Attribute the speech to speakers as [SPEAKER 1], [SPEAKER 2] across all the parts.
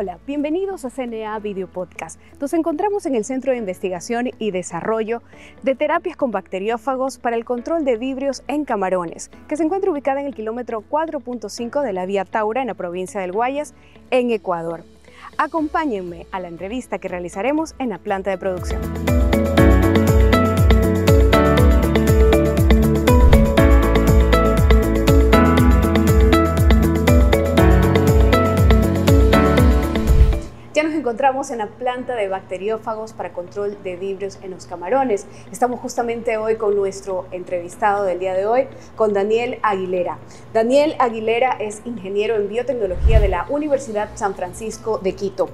[SPEAKER 1] Hola, bienvenidos a CNA Video Podcast. Nos encontramos en el Centro de Investigación y Desarrollo de Terapias con Bacteriófagos para el Control de Vibrios en Camarones, que se encuentra ubicada en el kilómetro 4.5 de la Vía Taura en la provincia del Guayas, en Ecuador. Acompáñenme a la entrevista que realizaremos en la planta de producción. Ya nos encontramos en la planta de bacteriófagos para control de vibrios en los camarones. Estamos justamente hoy con nuestro entrevistado del día de hoy, con Daniel Aguilera. Daniel Aguilera es ingeniero en biotecnología de la Universidad San Francisco de Quito.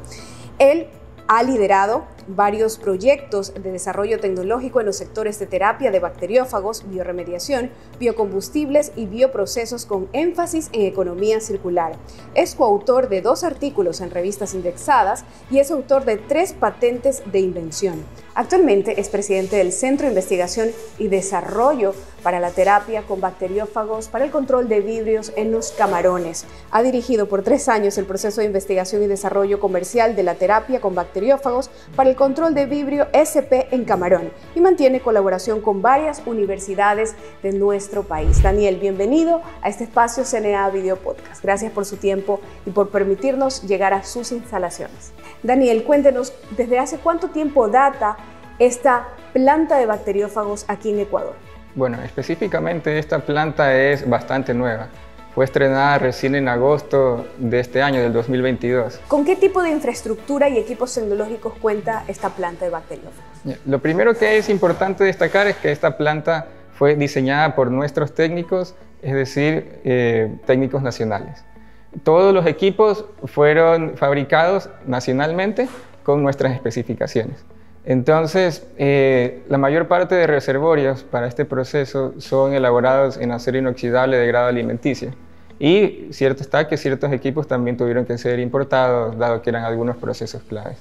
[SPEAKER 1] Él ha liderado varios proyectos de desarrollo tecnológico en los sectores de terapia de bacteriófagos, bioremediación, biocombustibles y bioprocesos con énfasis en economía circular. Es coautor de 2 artículos en revistas indexadas y es autor de 3 patentes de invención. Actualmente es presidente del Centro de Investigación y Desarrollo para la Terapia con Bacteriófagos para el Control de Vibrios en los Camarones. Ha dirigido por 3 años el proceso de investigación y desarrollo comercial de la terapia con bacteriófagos para el control de vibrio SP en camarón y mantiene colaboración con varias universidades de nuestro país. Daniel, bienvenido a este espacio CNA Video Podcast. Gracias por su tiempo y por permitirnos llegar a sus instalaciones. Daniel, cuéntenos, ¿desde hace cuánto tiempo data esta planta de bacteriófagos aquí en Ecuador?
[SPEAKER 2] Bueno, específicamente esta planta es bastante nueva. Fue estrenada recién en agosto de este año, del 2022.
[SPEAKER 1] ¿Con qué tipo de infraestructura y equipos tecnológicos cuenta esta planta de bacteriófagos?
[SPEAKER 2] Lo primero que es importante destacar es que esta planta fue diseñada por nuestros técnicos, es decir, técnicos nacionales. Todos los equipos fueron fabricados nacionalmente con nuestras especificaciones. Entonces, la mayor parte de reservorios para este proceso son elaborados en acero inoxidable de grado alimenticio. Y cierto está que ciertos equipos también tuvieron que ser importados, dado que eran algunos procesos claves.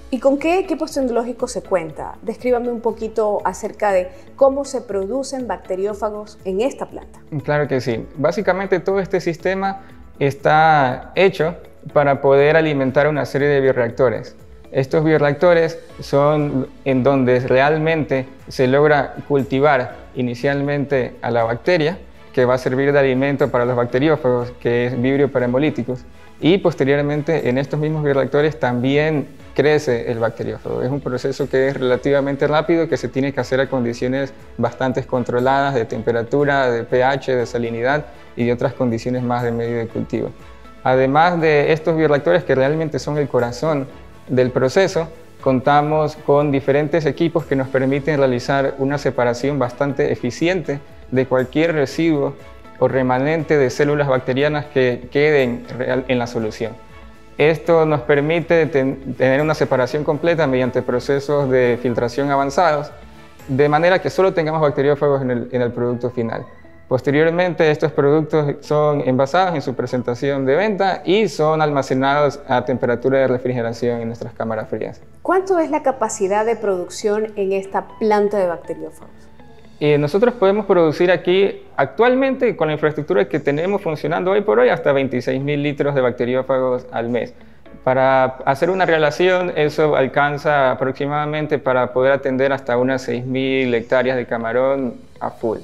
[SPEAKER 1] ¿Y con qué equipos tecnológicos se cuenta? Descríbame un poquito acerca de cómo se producen bacteriófagos en esta planta.
[SPEAKER 2] Claro que sí. Básicamente todo este sistema está hecho para poder alimentar una serie de bioreactores. Estos bioreactores son en donde realmente se logra cultivar inicialmente a la bacteria, que va a servir de alimento para los bacteriófagos, que es vibrio para hemolíticos, y posteriormente en estos mismos bioreactores también crece el bacteriófago. Es un proceso que es relativamente rápido, que se tiene que hacer a condiciones bastante controladas de temperatura, de pH, de salinidad y de otras condiciones más de medio de cultivo. Además de estos bioreactores que realmente son el corazón del proceso, contamos con diferentes equipos que nos permiten realizar una separación bastante eficiente de cualquier residuo o remanente de células bacterianas que queden en la solución. Esto nos permite tener una separación completa mediante procesos de filtración avanzados, de manera que solo tengamos bacteriófagos en el producto final. Posteriormente, estos productos son envasados en su presentación de venta y son almacenados a temperatura de refrigeración en nuestras cámaras frías.
[SPEAKER 1] ¿Cuánto es la capacidad de producción en esta planta de bacteriófagos?
[SPEAKER 2] Nosotros podemos producir aquí actualmente, con la infraestructura que tenemos funcionando hoy por hoy, hasta 26.000 litros de bacteriófagos al mes. Para hacer una relación, eso alcanza aproximadamente para poder atender hasta unas 6.000 hectáreas de camarón a full.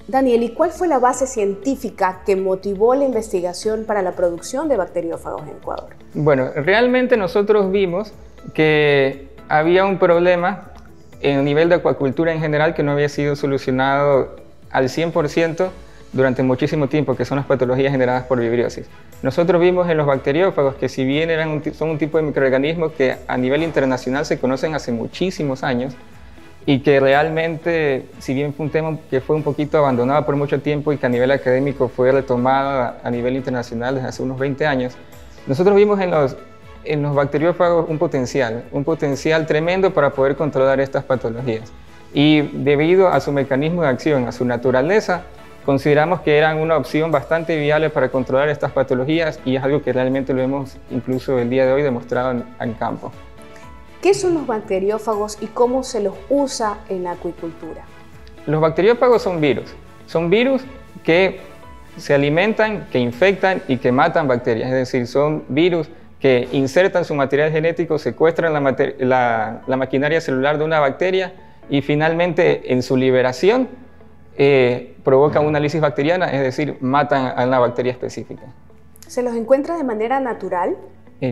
[SPEAKER 1] Daniel, ¿y cuál fue la base científica que motivó la investigación para la producción de bacteriófagos en Ecuador?
[SPEAKER 2] Bueno, realmente nosotros vimos que había un problema en el nivel de acuacultura en general que no había sido solucionado al 100% durante muchísimo tiempo, que son las patologías generadas por vibriosis. Nosotros vimos en los bacteriófagos que si bien son un tipo de microorganismos que a nivel internacional se conocen hace muchísimos años, y que realmente, si bien fue un tema que fue un poquito abandonado por mucho tiempo y que a nivel académico fue retomado a nivel internacional desde hace unos 20 años, nosotros vimos en los bacteriófagos un potencial tremendo para poder controlar estas patologías. Y debido a su mecanismo de acción, a su naturaleza, consideramos que eran una opción bastante viable para controlar estas patologías y es algo que realmente lo hemos incluso el día de hoy demostrado en campo.
[SPEAKER 1] ¿Qué son los bacteriófagos y cómo se los usa en la acuicultura?
[SPEAKER 2] Los bacteriófagos son virus que se alimentan, que infectan y que matan bacterias, es decir, son virus que insertan su material genético, secuestran la maquinaria celular de una bacteria y finalmente en su liberación provocan una lisis bacteriana, es decir, matan a una bacteria específica.
[SPEAKER 1] ¿Se los encuentra de manera natural?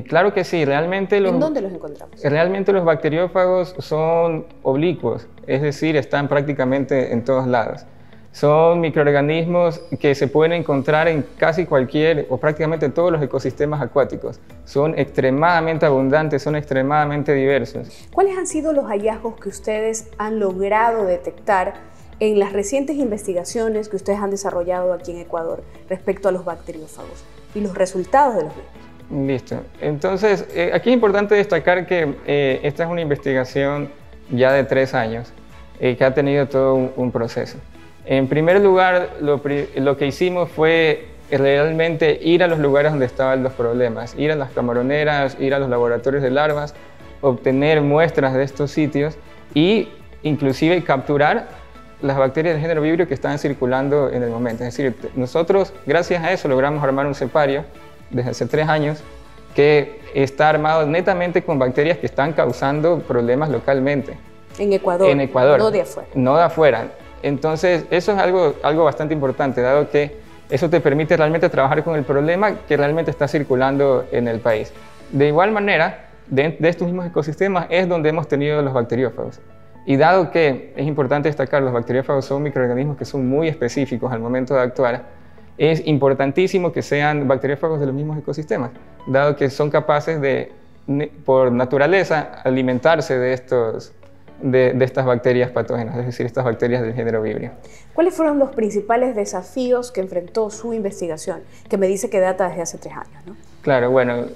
[SPEAKER 2] Claro que sí, realmente
[SPEAKER 1] ¿En dónde los encontramos?
[SPEAKER 2] Realmente los bacteriófagos son oblicuos, es decir, están prácticamente en todos lados. Son microorganismos que se pueden encontrar en casi cualquier o prácticamente todos los ecosistemas acuáticos. Son extremadamente abundantes, son extremadamente diversos.
[SPEAKER 1] ¿Cuáles han sido los hallazgos que ustedes han logrado detectar en las recientes investigaciones que ustedes han desarrollado aquí en Ecuador respecto a los bacteriófagos y los resultados de los mismos?
[SPEAKER 2] Listo. Entonces, aquí es importante destacar que esta es una investigación ya de 3 años, que ha tenido todo un proceso. En primer lugar, lo que hicimos fue realmente ir a los lugares donde estaban los problemas, ir a las camaroneras, ir a los laboratorios de larvas, obtener muestras de estos sitios e inclusive capturar las bacterias del género Vibrio que estaban circulando en el momento. Es decir, nosotros gracias a eso logramos armar un cepario desde hace 3 años que está armado netamente con bacterias que están causando problemas localmente.
[SPEAKER 1] En Ecuador.
[SPEAKER 2] En Ecuador.
[SPEAKER 1] No de afuera.
[SPEAKER 2] No de afuera. Entonces, eso es algo bastante importante, dado que eso te permite realmente trabajar con el problema que realmente está circulando en el país. De igual manera, de estos mismos ecosistemas es donde hemos tenido los bacteriófagos. Y dado que es importante destacar, los bacteriófagos son microorganismos que son muy específicos al momento de actuar, es importantísimo que sean bacteriófagos de los mismos ecosistemas, dado que son capaces de, por naturaleza, alimentarse de estas bacterias patógenas, es decir, estas bacterias del género Vibrio.
[SPEAKER 1] ¿Cuáles fueron los principales desafíos que enfrentó su investigación, que me dice que data desde hace 3 años, ¿no?
[SPEAKER 2] Claro, bueno,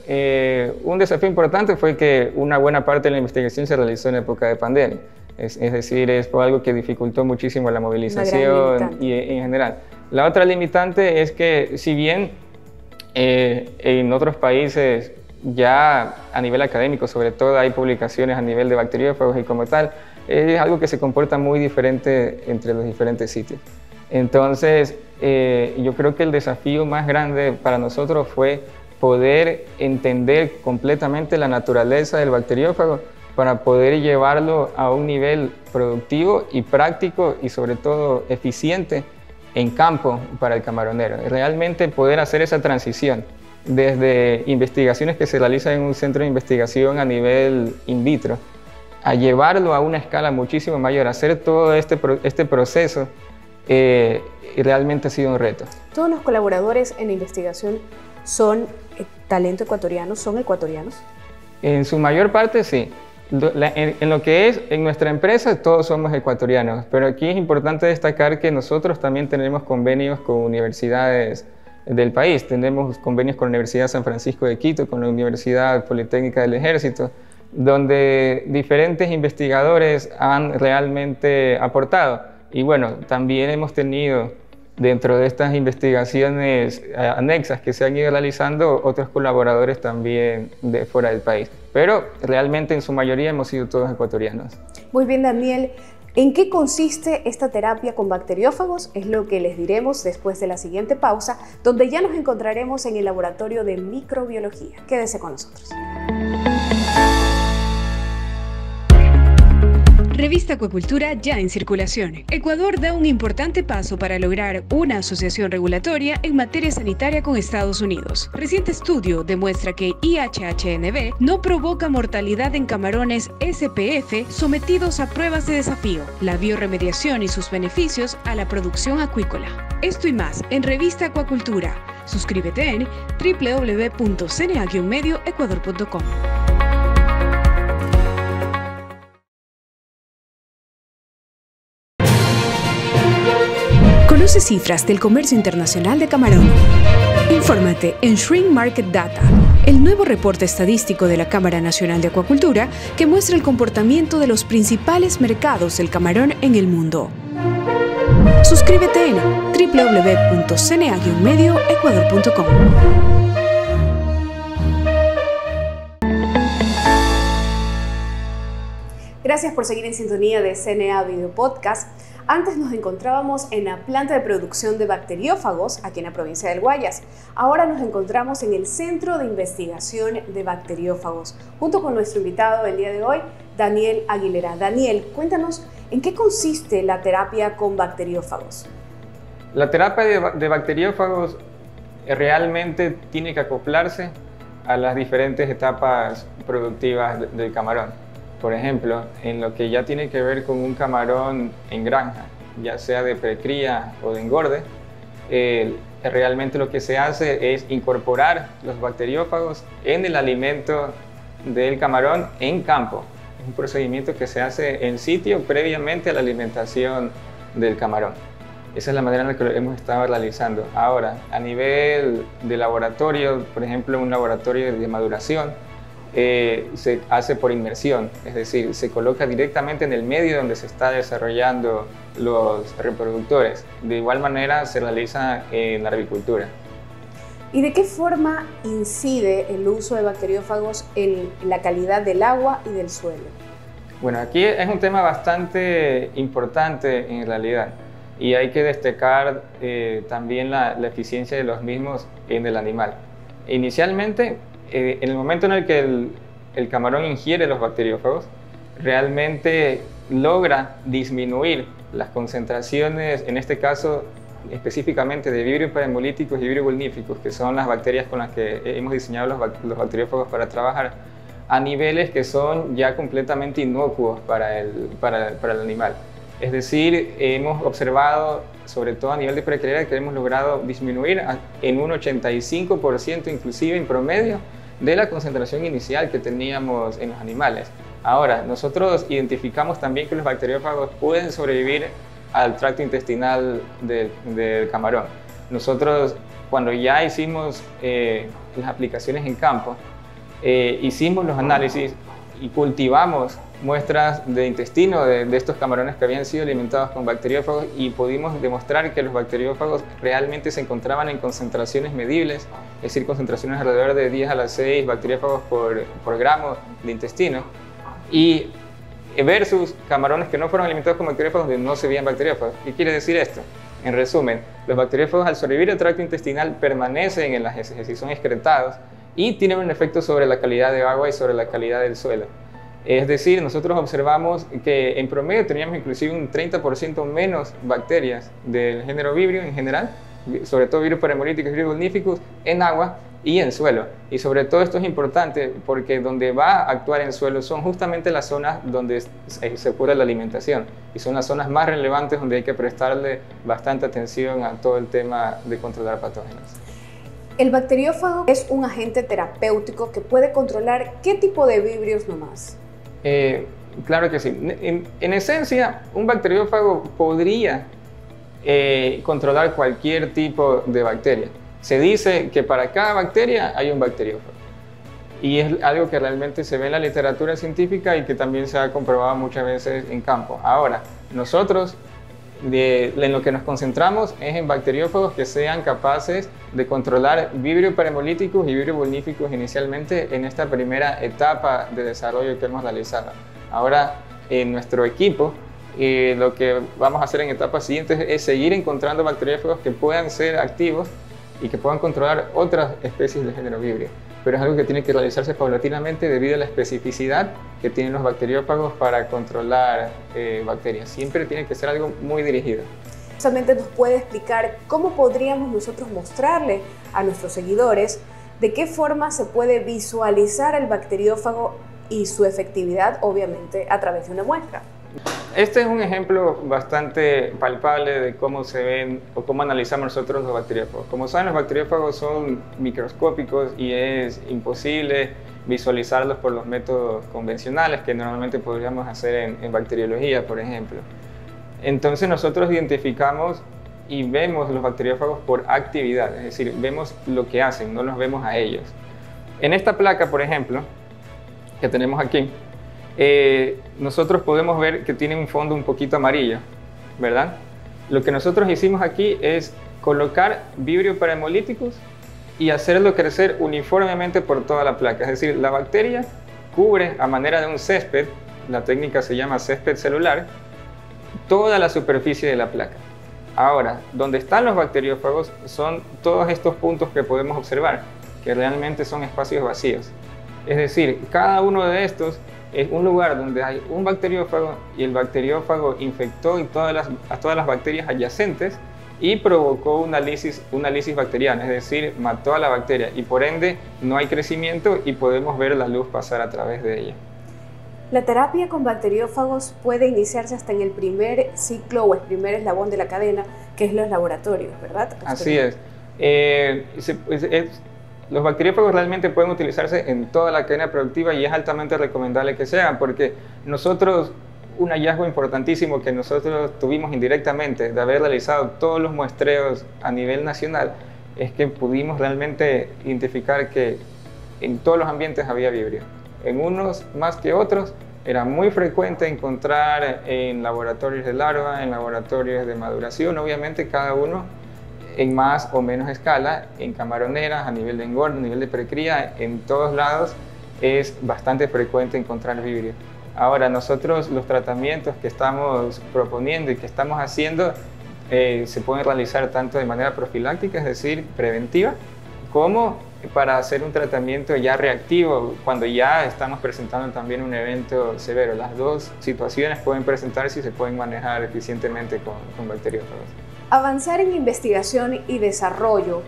[SPEAKER 2] un desafío importante fue que una buena parte de la investigación se realizó en época de pandemia. Es decir, fue algo que dificultó muchísimo la movilización y en general. La otra limitante es que si bien en otros países ya a nivel académico sobre todo hay publicaciones a nivel de bacteriófagos y como tal, es algo que se comporta muy diferente entre los diferentes sitios. Entonces, yo creo que el desafío más grande para nosotros fue poder entender completamente la naturaleza del bacteriófago para poder llevarlo a un nivel productivo y práctico y sobre todo eficiente en campo para el camaronero. Realmente poder hacer esa transición desde investigaciones que se realizan en un centro de investigación a nivel in vitro, a llevarlo a una escala muchísimo mayor, hacer todo este proceso, realmente ha sido un reto.
[SPEAKER 1] ¿Todos los colaboradores en la investigación son talento ecuatoriano, son ecuatorianos?
[SPEAKER 2] En su mayor parte sí. En lo que es en nuestra empresa todos somos ecuatorianos, pero aquí es importante destacar que nosotros también tenemos convenios con universidades del país. Tenemos convenios con la Universidad San Francisco de Quito, con la Universidad Politécnica del Ejército, donde diferentes investigadores han realmente aportado. Y bueno, también hemos tenido dentro de estas investigaciones anexas que se han ido realizando otros colaboradores también de fuera del país. Pero realmente en su mayoría hemos sido todos ecuatorianos.
[SPEAKER 1] Muy bien, Daniel. ¿En qué consiste esta terapia con bacteriófagos? Es lo que les diremos después de la siguiente pausa, donde ya nos encontraremos en el laboratorio de microbiología. Quédese con nosotros.
[SPEAKER 3] Revista Acuacultura ya en circulación. Ecuador da un importante paso para lograr una asociación regulatoria en materia sanitaria con Estados Unidos. Reciente estudio demuestra que IHHNB no provoca mortalidad en camarones SPF sometidos a pruebas de desafío, la bioremediación y sus beneficios a la producción acuícola. Esto y más en Revista Acuacultura. Suscríbete en www.cna-medioecuador.com. Conoce cifras del comercio internacional de camarón. Infórmate en Shrink Market Data, el nuevo reporte estadístico de la Cámara Nacional de Acuacultura que muestra el comportamiento de los principales mercados del camarón en el mundo. Suscríbete en www.cna-medioecuador.com.
[SPEAKER 1] Gracias por seguir en sintonía de CNA Video Podcast. Antes nos encontrábamos en la planta de producción de bacteriófagos aquí en la provincia del Guayas. Ahora nos encontramos en el Centro de Investigación de Bacteriófagos, junto con nuestro invitado del día de hoy, Daniel Aguilera. Daniel, cuéntanos, ¿en qué consiste la terapia con bacteriófagos?
[SPEAKER 2] La terapia de bacteriófagos realmente tiene que acoplarse a las diferentes etapas productivas del camarón. Por ejemplo, en lo que ya tiene que ver con un camarón en granja, ya sea de precría o de engorde, realmente lo que se hace es incorporar los bacteriófagos en el alimento del camarón en campo. Es un procedimiento que se hace en sitio previamente a la alimentación del camarón. Esa es la manera en la que lo hemos estado realizando. Ahora, a nivel de laboratorio, por ejemplo, un laboratorio de maduración, se hace por inmersión, es decir, se coloca directamente en el medio donde se está desarrollando los reproductores. De igual manera se realiza en la avicultura.
[SPEAKER 1] ¿Y de qué forma incide el uso de bacteriófagos en la calidad del agua y del suelo?
[SPEAKER 2] Bueno, aquí es un tema bastante importante en realidad y hay que destacar también la eficiencia de los mismos en el animal. Inicialmente, en el momento en el que el camarón ingiere los bacteriófagos, realmente logra disminuir las concentraciones, en este caso específicamente de Vibrio parahemolíticos y Vibrio vulníficos, que son las bacterias con las que hemos diseñado los bacteriófagos para trabajar, a niveles que son ya completamente inocuos para el animal. Es decir, hemos observado, sobre todo a nivel de precría, que hemos logrado disminuir en un 85% inclusive en promedio de la concentración inicial que teníamos en los animales. Ahora, nosotros identificamos también que los bacteriófagos pueden sobrevivir al tracto intestinal del camarón. Nosotros, cuando ya hicimos las aplicaciones en campo, hicimos los análisis y cultivamos muestras de intestino de estos camarones que habían sido alimentados con bacteriófagos y pudimos demostrar que los bacteriófagos realmente se encontraban en concentraciones medibles, es decir, concentraciones alrededor de 10 a la 6 bacteriófagos por gramo de intestino, y versus camarones que no fueron alimentados con bacteriófagos donde no se veían bacteriófagos. ¿Qué quiere decir esto? En resumen, los bacteriófagos al sobrevivir el tracto intestinal permanecen en las heces y son excretados y tienen un efecto sobre la calidad de agua y sobre la calidad del suelo. Es decir, nosotros observamos que en promedio teníamos inclusive un 30% menos bacterias del género Vibrio en general, sobre todo Vibrio parahemolíticos y Vibrio vulníficos, en agua y en suelo. Y sobre todo esto es importante porque donde va a actuar en suelo son justamente las zonas donde se ocurre la alimentación y son las zonas más relevantes donde hay que prestarle bastante atención a todo el tema de controlar patógenos.
[SPEAKER 1] El bacteriófago es un agente terapéutico que puede controlar ¿qué tipo de vibrios nomás?
[SPEAKER 2] Claro que sí. En esencia, un bacteriófago podría controlar cualquier tipo de bacteria. Se dice que para cada bacteria hay un bacteriófago. Y es algo que realmente se ve en la literatura científica y que también se ha comprobado muchas veces en campo. Ahora, nosotros en lo que nos concentramos es en bacteriófagos que sean capaces de controlar Vibrio parahemolíticos y Vibrio vulníficos inicialmente en esta primera etapa de desarrollo que hemos realizado. Ahora, en nuestro equipo, lo que vamos a hacer en etapas siguientes es seguir encontrando bacteriófagos que puedan ser activos y que puedan controlar otras especies del género Vibrio. Pero es algo que tiene que realizarse paulatinamente debido a la especificidad que tienen los bacteriófagos para controlar bacterias. Siempre tiene que ser algo muy dirigido.
[SPEAKER 1] Justamente nos puede explicar cómo podríamos nosotros mostrarle a nuestros seguidores de qué forma se puede visualizar el bacteriófago y su efectividad, obviamente, a través de una muestra.
[SPEAKER 2] Este es un ejemplo bastante palpable de cómo se ven o cómo analizamos nosotros los bacteriófagos. Como saben, los bacteriófagos son microscópicos y es imposible visualizarlos por los métodos convencionales que normalmente podríamos hacer en bacteriología, por ejemplo. Entonces nosotros identificamos y vemos los bacteriófagos por actividad, es decir, vemos lo que hacen, no los vemos a ellos. En esta placa, por ejemplo, que tenemos aquí, nosotros podemos ver que tiene un fondo un poquito amarillo, ¿verdad? Lo que nosotros hicimos aquí es colocar Vibrio parahemolíticos y hacerlo crecer uniformemente por toda la placa. Es decir, la bacteria cubre a manera de un césped, la técnica se llama césped celular, toda la superficie de la placa. Ahora, donde están los bacteriófagos son todos estos puntos que podemos observar, que realmente son espacios vacíos. Es decir, cada uno de estos es un lugar donde hay un bacteriófago y el bacteriófago infectó a todas las bacterias adyacentes y provocó una lisis bacteriana, es decir, mató a la bacteria y por ende no hay crecimiento y podemos ver la luz pasar a través de ella.
[SPEAKER 1] La terapia con bacteriófagos puede iniciarse hasta en el primer ciclo o el primer eslabón de la cadena, que es los laboratorios, ¿verdad?
[SPEAKER 2] Así es. Los bacteriófagos realmente pueden utilizarse en toda la cadena productiva y es altamente recomendable que se hagan porque un hallazgo importantísimo que nosotros tuvimos indirectamente de haber realizado todos los muestreos a nivel nacional es que pudimos realmente identificar que en todos los ambientes había vibrio. En unos más que otros era muy frecuente encontrar en laboratorios de larva, en laboratorios de maduración, obviamente cada uno en más o menos escala, en camaroneras, a nivel de engorde, a nivel de precría, en todos lados es bastante frecuente encontrar vibrio. Ahora nosotros los tratamientos que estamos proponiendo y que estamos haciendo se pueden realizar tanto de manera profiláctica, es decir, preventiva, como para hacer un tratamiento ya reactivo cuando ya estamos presentando también un evento severo. Las dos situaciones pueden presentarse y se pueden manejar eficientemente con bacteriófagos.
[SPEAKER 1] Avanzar en investigación y desarrollo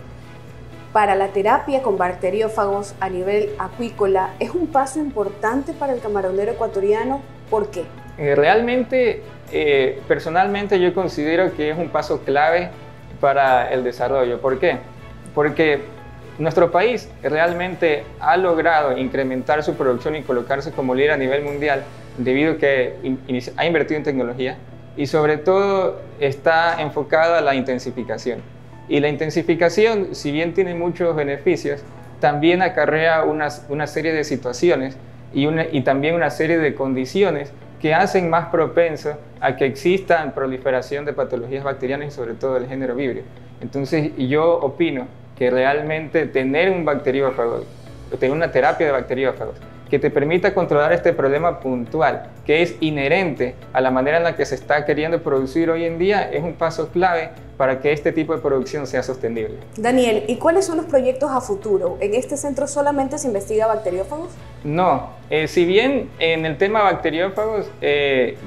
[SPEAKER 1] para la terapia con bacteriófagos a nivel acuícola es un paso importante para el camaronero ecuatoriano. ¿Por qué?
[SPEAKER 2] Realmente, personalmente yo considero que es un paso clave para el desarrollo. ¿Por qué? Porque nuestro país realmente ha logrado incrementar su producción y colocarse como líder a nivel mundial debido a que ha invertido en tecnología y sobre todo está enfocada a la intensificación. Y la intensificación, si bien tiene muchos beneficios, también acarrea una serie de situaciones y también una serie de condiciones que hacen más propenso a que existan proliferación de patologías bacterianas y sobre todo del género vibrio. Entonces yo opino que realmente tener un bacteriófago, tener una terapia de bacteriófagos que te permita controlar este problema puntual, que es inherente a la manera en la que se está queriendo producir hoy en día, es un paso clave para que este tipo de producción sea sostenible.
[SPEAKER 1] Daniel, ¿y cuáles son los proyectos a futuro? ¿En este centro solamente se investiga bacteriófagos?
[SPEAKER 2] No, si bien en el tema bacteriófagos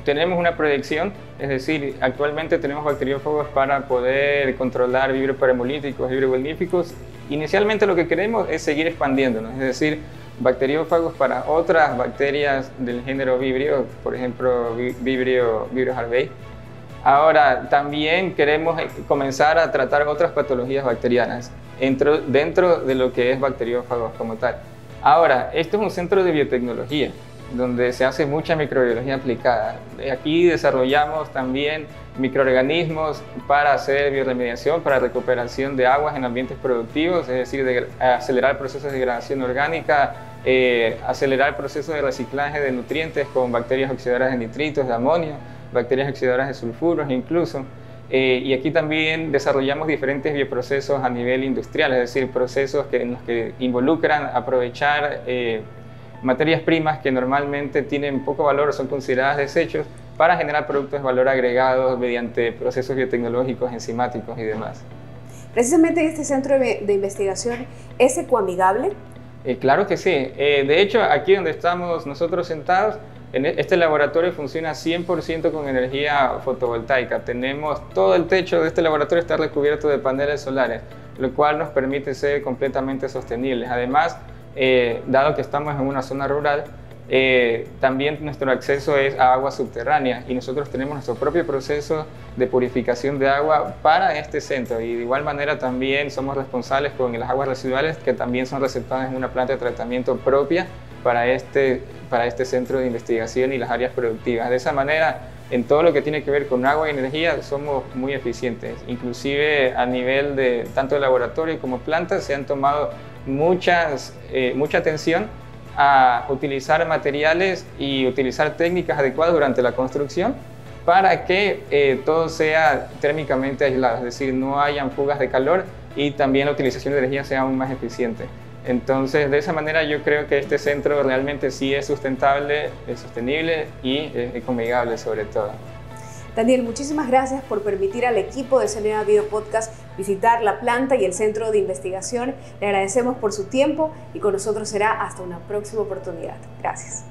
[SPEAKER 2] tenemos una proyección, es decir, actualmente tenemos bacteriófagos para poder controlar vibrio parahemolíticos, vibrio vigníficos. Inicialmente lo que queremos es seguir expandiéndonos, es decir, bacteriófagos para otras bacterias del género vibrio, por ejemplo, vibrio harvey. Ahora, también queremos comenzar a tratar otras patologías bacterianas dentro de lo que es bacteriófagos como tal. Ahora, esto es un centro de biotecnología, donde se hace mucha microbiología aplicada. Aquí desarrollamos también microorganismos para hacer bioremediación, para recuperación de aguas en ambientes productivos, es decir, acelerar procesos de degradación orgánica, acelerar procesos de reciclaje de nutrientes con bacterias oxidadoras de nitritos, de amonio, bacterias oxidadoras de sulfuros incluso. Y aquí también desarrollamos diferentes bioprocesos a nivel industrial, es decir, procesos en los que involucran aprovechar materias primas que normalmente tienen poco valor o son consideradas desechos para generar productos de valor agregado mediante procesos biotecnológicos, enzimáticos y demás.
[SPEAKER 1] Precisamente este centro de investigación es ecoamigable.
[SPEAKER 2] Claro que sí. De hecho, aquí donde estamos nosotros sentados, este laboratorio funciona 100% con energía fotovoltaica. Tenemos todo el techo de este laboratorio está recubierto de paneles solares, lo cual nos permite ser completamente sostenibles. Además, dado que estamos en una zona rural, también nuestro acceso es a agua subterránea y nosotros tenemos nuestro propio proceso de purificación de agua para este centro y de igual manera también somos responsables con las aguas residuales que también son receptadas en una planta de tratamiento propia para este centro de investigación y las áreas productivas. De esa manera, en todo lo que tiene que ver con agua y energía somos muy eficientes. Inclusive a nivel de tanto de laboratorio como plantas se han tomado mucha atención a utilizar materiales y utilizar técnicas adecuadas durante la construcción para que todo sea térmicamente aislado, es decir, no hayan fugas de calor y también la utilización de energía sea aún más eficiente. Entonces, de esa manera yo creo que este centro realmente sí es sustentable, es sostenible y es ecoamigable sobre todo.
[SPEAKER 1] Daniel, muchísimas gracias por permitir al equipo de CNA Video Podcast visitar la planta y el centro de investigación. Le agradecemos por su tiempo y con nosotros será hasta una próxima oportunidad. Gracias.